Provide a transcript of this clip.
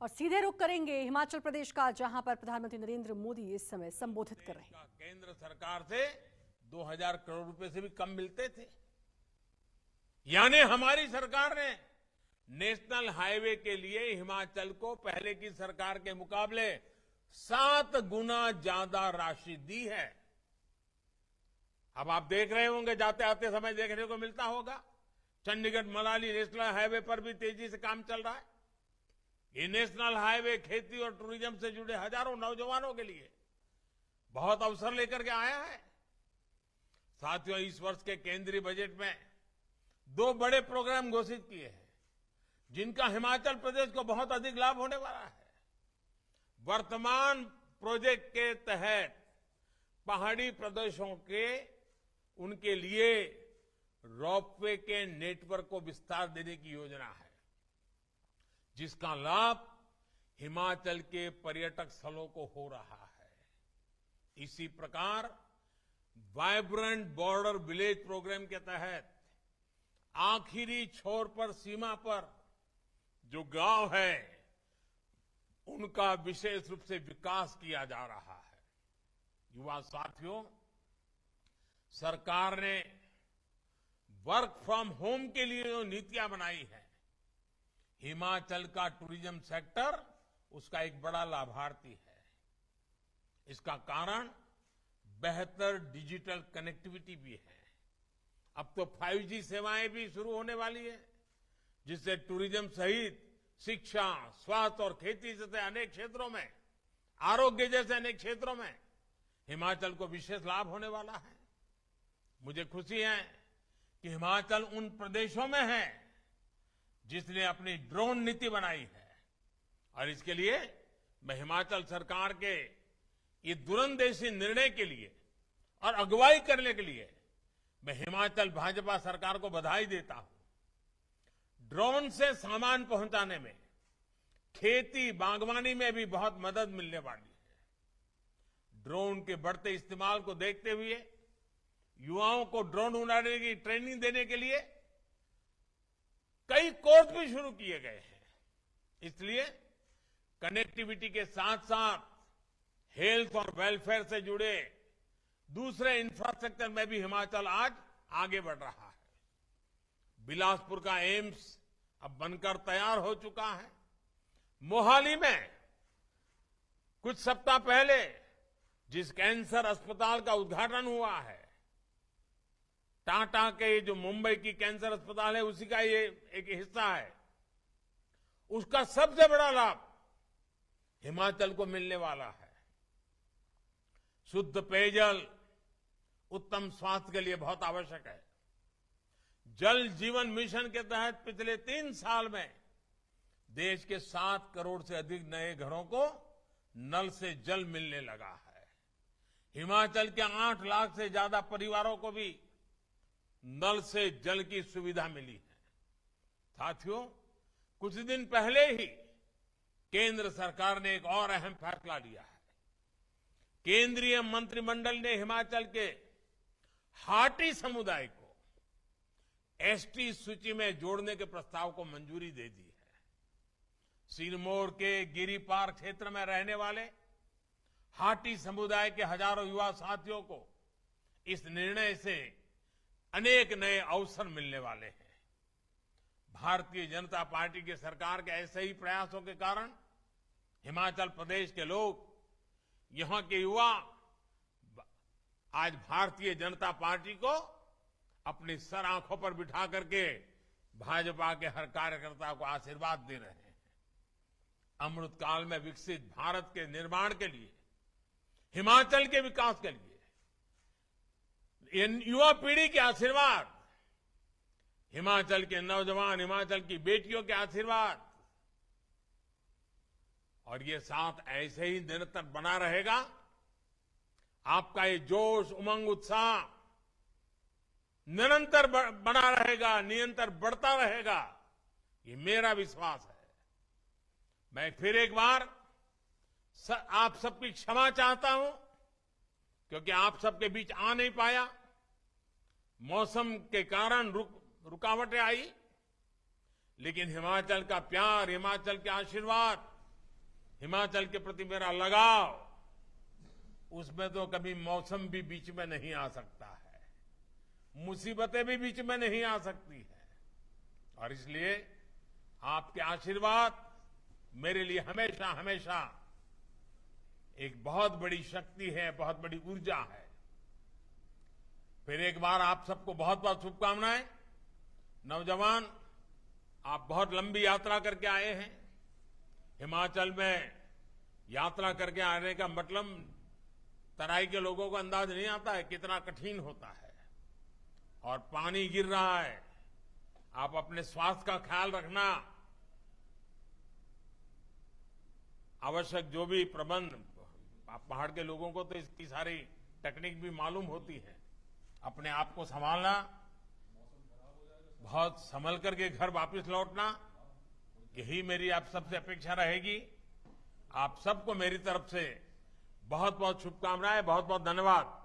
और सीधे रुख करेंगे हिमाचल प्रदेश का, जहां पर प्रधानमंत्री नरेंद्र मोदी इस समय संबोधित कर रहे हैं। केंद्र सरकार से 2000 करोड़ रुपए से भी कम मिलते थे। यानी हमारी सरकार ने नेशनल हाईवे के लिए हिमाचल को पहले की सरकार के मुकाबले 7 गुना ज्यादा राशि दी है। अब आप देख रहे होंगे, जाते आते समय देखने को मिलता होगा, चंडीगढ़ मनाली नेशनल हाईवे पर भी तेजी से काम चल रहा है। ये नेशनल हाईवे खेती और टूरिज्म से जुड़े हजारों नौजवानों के लिए बहुत अवसर लेकर के आया है। साथियों, इस वर्ष के केंद्रीय बजट में 2 बड़े प्रोग्राम घोषित किए हैं, जिनका हिमाचल प्रदेश को बहुत अधिक लाभ होने वाला है। वर्तमान प्रोजेक्ट के तहत पहाड़ी प्रदेशों के उनके लिए रोपवे के नेटवर्क को विस्तार देने की योजना है, जिसका लाभ हिमाचल के पर्यटक स्थलों को हो रहा है। इसी प्रकार वाइब्रेंट बॉर्डर विलेज प्रोग्राम के तहत आखिरी छोर पर, सीमा पर जो गांव है, उनका विशेष रूप से विकास किया जा रहा है। युवा साथियों, सरकार ने वर्क फ्रॉम होम के लिए जो नीतियां बनाई है, हिमाचल का टूरिज्म सेक्टर उसका एक बड़ा लाभार्थी है। इसका कारण बेहतर डिजिटल कनेक्टिविटी भी है। अब तो 5G सेवाएं भी शुरू होने वाली है, जिससे टूरिज्म सहित शिक्षा, स्वास्थ्य और खेती जैसे अनेक क्षेत्रों में, आरोग्य जैसे अनेक क्षेत्रों में हिमाचल को विशेष लाभ होने वाला है। मुझे खुशी है कि हिमाचल उन प्रदेशों में है जिसने अपनी ड्रोन नीति बनाई है, और इसके लिए मैं हिमाचल सरकार के ये दूरंदेशी निर्णय के लिए और अगुवाई करने के लिए मैं हिमाचल भाजपा सरकार को बधाई देता हूं। ड्रोन से सामान पहुंचाने में, खेती बागवानी में भी बहुत मदद मिलने वाली है। ड्रोन के बढ़ते इस्तेमाल को देखते हुए युवाओं को ड्रोन उड़ाने की ट्रेनिंग देने के लिए कई कोर्स भी शुरू किए गए हैं। इसलिए कनेक्टिविटी के साथ साथ हेल्थ और वेलफेयर से जुड़े दूसरे इंफ्रास्ट्रक्चर में भी हिमाचल आज आगे बढ़ रहा है। बिलासपुर का एम्स अब बनकर तैयार हो चुका है। मोहाली में कुछ सप्ताह पहले जिस कैंसर अस्पताल का उद्घाटन हुआ है, टाटा के जो मुंबई की कैंसर अस्पताल है, उसी का ये एक हिस्सा है। उसका सबसे बड़ा लाभ हिमाचल को मिलने वाला है। शुद्ध पेयजल उत्तम स्वास्थ्य के लिए बहुत आवश्यक है। जल जीवन मिशन के तहत पिछले 3 साल में देश के 7 करोड़ से अधिक नए घरों को नल से जल मिलने लगा है। हिमाचल के 8 लाख से ज्यादा परिवारों को भी नल से जल की सुविधा मिली है। साथियों, कुछ दिन पहले ही केंद्र सरकार ने एक और अहम फैसला लिया है। केंद्रीय मंत्रिमंडल ने हिमाचल के हाटी समुदाय को एसटी सूची में जोड़ने के प्रस्ताव को मंजूरी दे दी है। सिरमौर के गिरिपार क्षेत्र में रहने वाले हाटी समुदाय के हजारों युवा साथियों को इस निर्णय से अनेक नए अवसर मिलने वाले हैं। भारतीय जनता पार्टी की सरकार के ऐसे ही प्रयासों के कारण हिमाचल प्रदेश के लोग, यहां के युवा आज भारतीय जनता पार्टी को अपनी सर आंखों पर बिठा करके भाजपा के हर कार्यकर्ता को आशीर्वाद दे रहे हैं। अमृत काल में विकसित भारत के निर्माण के लिए, हिमाचल के विकास के लिए युवा पीढ़ी के आशीर्वाद, हिमाचल के नौजवान, हिमाचल की बेटियों के आशीर्वाद, और ये साथ ऐसे ही निरंतर बना रहेगा। आपका ये जोश, उमंग, उत्साह निरंतर बना रहेगा, निरंतर बढ़ता रहेगा, ये मेरा विश्वास है। मैं फिर एक बार आप सबकी क्षमा चाहता हूं, क्योंकि आप सबके बीच आ नहीं पाया। मौसम के कारण रुकावटें आई, लेकिन हिमाचल का प्यार, हिमाचल के आशीर्वाद हिमाचल के प्रति मेरा लगाव, उसमें तो कभी मौसम भी बीच में नहीं आ सकता है, मुसीबतें भी बीच में नहीं आ सकती है। और इसलिए आपके आशीर्वाद मेरे लिए हमेशा हमेशा एक बहुत बड़ी शक्ति है, बहुत बड़ी ऊर्जा है। फिर एक बार आप सबको बहुत बहुत शुभकामनाएं। नौजवान, आप बहुत लंबी यात्रा करके आए हैं। हिमाचल में यात्रा करके आने का मतलब तराई के लोगों को अंदाज नहीं आता है कितना कठिन होता है, और पानी गिर रहा है। आप अपने स्वास्थ्य का ख्याल रखना, आवश्यक जो भी प्रबंध, आप पहाड़ के लोगों को तो इसकी सारी टेक्निक भी मालूम होती है। अपने आप को संभालना, बहुत संभल करके घर वापस लौटना, यही मेरी आप सबसे अपेक्षा रहेगी। आप सबको मेरी तरफ से बहुत बहुत शुभकामनाएं, बहुत बहुत धन्यवाद।